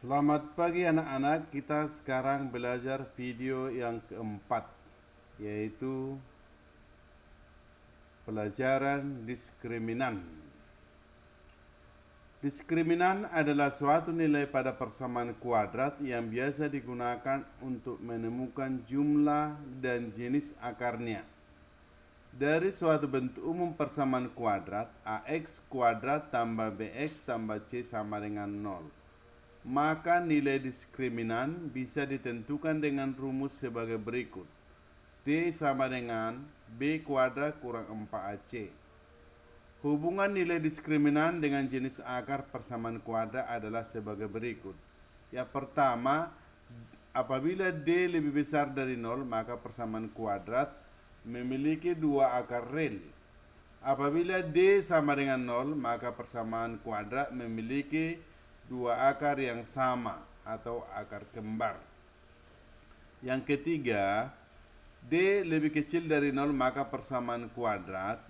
Selamat pagi anak-anak, kita sekarang belajar video yang keempat, yaitu pelajaran diskriminan. Diskriminan adalah suatu nilai pada persamaan kuadrat yang biasa digunakan untuk menemukan jumlah dan jenis akarnya. Dari suatu bentuk umum persamaan kuadrat, ax kuadrat tambah bx tambah c sama dengan 0. Maka nilai diskriminan bisa ditentukan dengan rumus sebagai berikut. D sama dengan b kuadrat kurang 4ac. Hubungan nilai diskriminan dengan jenis akar persamaan kuadrat adalah sebagai berikut. Yang pertama, apabila D lebih besar dari 0, maka persamaan kuadrat memiliki dua akar real. Apabila D sama dengan 0, maka persamaan kuadrat memiliki dua akar yang sama atau akar kembar. Yang ketiga, D lebih kecil dari 0, maka persamaan kuadrat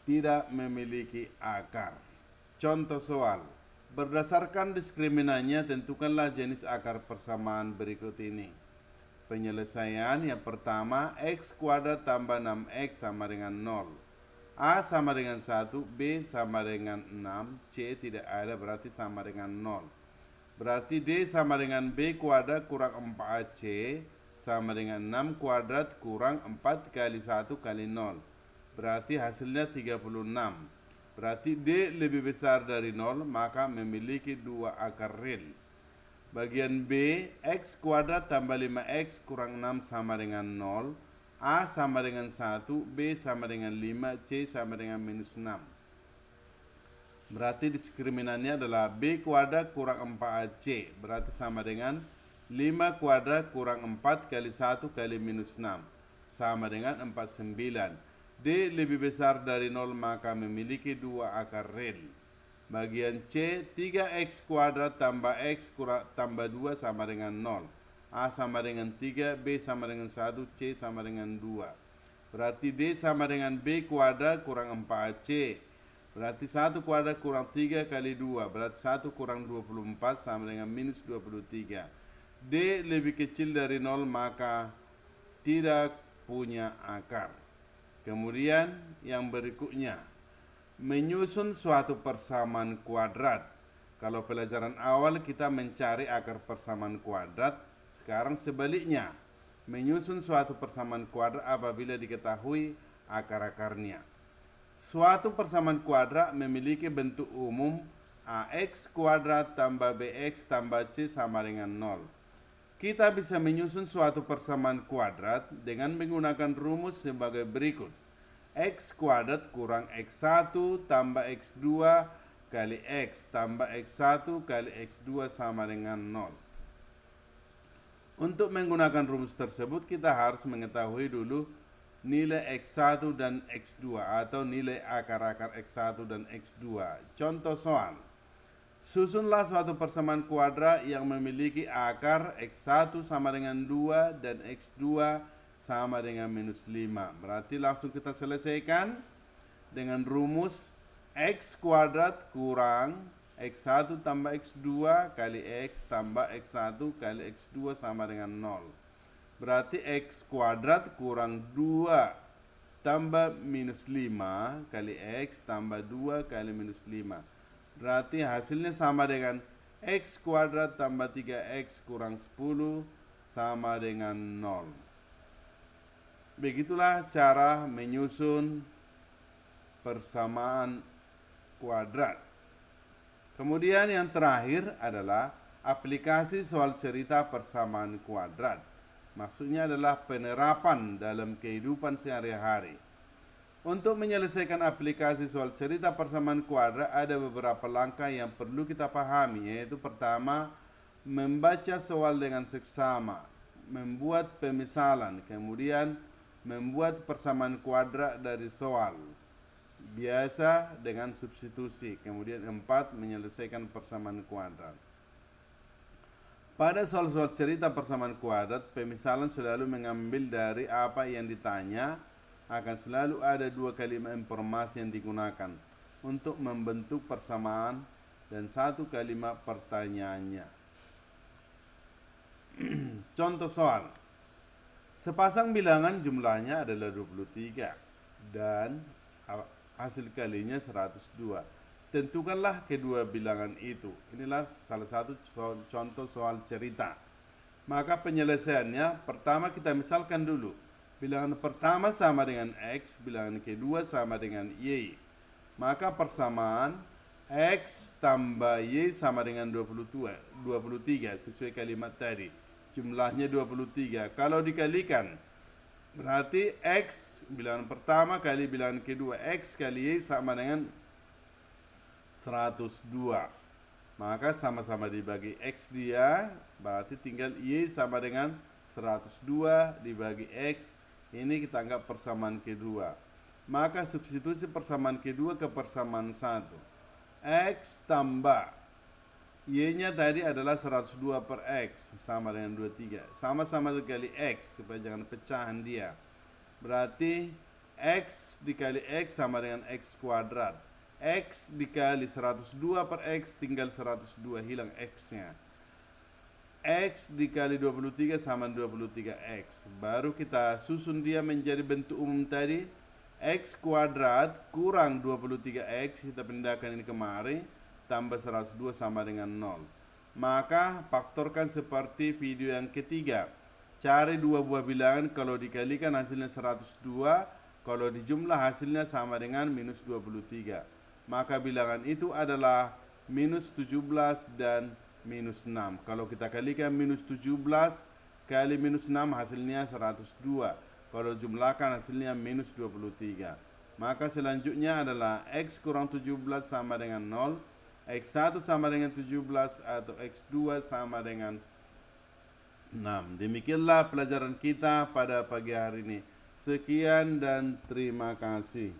tidak memiliki akar. Contoh soal. Berdasarkan diskriminannya, tentukanlah jenis akar persamaan berikut ini. Penyelesaian yang pertama, x kuadrat tambah 6x sama dengan 0. A sama dengan 1, B sama dengan 6, C tidak ada berarti sama dengan 0. Berarti D sama dengan B kuadrat kurang 4AC sama dengan 6 kuadrat kurang 4 kali 1 kali 0. Berarti hasilnya 36. Berarti D lebih besar dari 0, maka memiliki dua akar real. Bagian B, x kuadrat tambah 5x kurang 6 sama dengan 0. A sama dengan 1, B sama dengan 5, C sama dengan minus 6. Berarti diskriminannya adalah B kuadrat kurang 4AC. Berarti sama dengan 5 kuadrat kurang 4 kali 1 kali minus 6. Sama dengan 49. D lebih besar dari 0, maka memiliki dua akar real. Bagian C, 3x kuadrat tambah x tambah 2 sama dengan 0. A sama dengan 3, B sama dengan 1, C sama dengan 2. Berarti D sama dengan B kuadrat kurang 4C. Berarti 1 kuadrat kurang 3 kali 2. Berarti 1 kurang 24 sama dengan minus 23. D lebih kecil dari 0, maka tidak punya akar. Kemudian yang berikutnya, menyusun suatu persamaan kuadrat. Kalau pelajaran awal kita mencari akar persamaan kuadrat, sekarang sebaliknya, menyusun suatu persamaan kuadrat apabila diketahui akar-akarnya. Suatu persamaan kuadrat memiliki bentuk umum ax kuadrat tambah bx tambah c sama dengan 0. Kita bisa menyusun suatu persamaan kuadrat dengan menggunakan rumus sebagai berikut. X kuadrat kurang x1 tambah x2 kali x tambah x1 kali x2 sama dengan 0. Untuk menggunakan rumus tersebut, kita harus mengetahui dulu nilai x1 dan x2 atau nilai akar-akar x1 dan x2. Contoh soal. Susunlah suatu persamaan kuadrat yang memiliki akar x1 sama dengan 2 dan x2 sama dengan minus 5. Berarti langsung kita selesaikan dengan rumus x kuadrat kurang x1 tambah x2 kali x tambah x1 kali x2 sama dengan 0. Berarti x kuadrat kurang 2 tambah minus 5 kali x tambah 2 kali minus 5. Berarti hasilnya sama dengan x kuadrat tambah 3x kurang 10 sama dengan 0. Begitulah cara menyusun persamaan kuadrat. Kemudian yang terakhir adalah aplikasi soal cerita persamaan kuadrat. Maksudnya adalah penerapan dalam kehidupan sehari-hari. Untuk menyelesaikan aplikasi soal cerita persamaan kuadrat, ada beberapa langkah yang perlu kita pahami, yaitu pertama, membaca soal dengan seksama, membuat pemisalan, kemudian membuat persamaan kuadrat dari soal, biasa dengan substitusi, kemudian 4, menyelesaikan persamaan kuadrat. Pada soal-soal cerita persamaan kuadrat, pemisalan selalu mengambil dari apa yang ditanya. Akan selalu ada dua kalimat informasi yang digunakan untuk membentuk persamaan dan 1 kalimat pertanyaannya. Contoh soal. Sepasang bilangan jumlahnya adalah 23 dan hasil kalinya 102. Tentukanlah kedua bilangan itu. Inilah salah satu contoh soal cerita. Maka penyelesaiannya, pertama kita misalkan dulu. Bilangan pertama sama dengan X, bilangan kedua sama dengan Y. Maka persamaan X tambah Y sama dengan 23 sesuai kalimat tadi. Jumlahnya 23. Kalau dikalikan, berarti X bilangan pertama kali bilangan kedua, X kali Y sama dengan 102. Maka sama-sama dibagi X dia, berarti tinggal Y sama dengan 102 dibagi X. Ini kita anggap persamaan kedua. Maka substitusi persamaan kedua ke persamaan 1. X tambah Y-nya tadi adalah 102 per X sama dengan 23. Sama-sama dikali X supaya jangan pecahan dia. Berarti X dikali X sama dengan X kuadrat. X dikali 102 per X tinggal 102, hilang X-nya. X dikali 23 sama 23X. Baru kita susun dia menjadi bentuk umum tadi. X kuadrat kurang 23X, kita pindahkan ini kemari, tambah 102 sama dengan 0. Maka faktorkan seperti video yang ketiga. Cari dua buah bilangan, kalau dikalikan hasilnya 102, kalau dijumlah hasilnya sama dengan minus 23. Maka bilangan itu adalah minus 17 dan minus 6. Kalau kita kalikan minus 17 kali minus 6 hasilnya 102. Kalau jumlahkan hasilnya minus 23. Maka selanjutnya adalah X kurang 17 sama dengan 0. X1 sama dengan 17 atau X2 sama dengan 6. Demikianlah pelajaran kita pada pagi hari ini. Sekian dan terima kasih.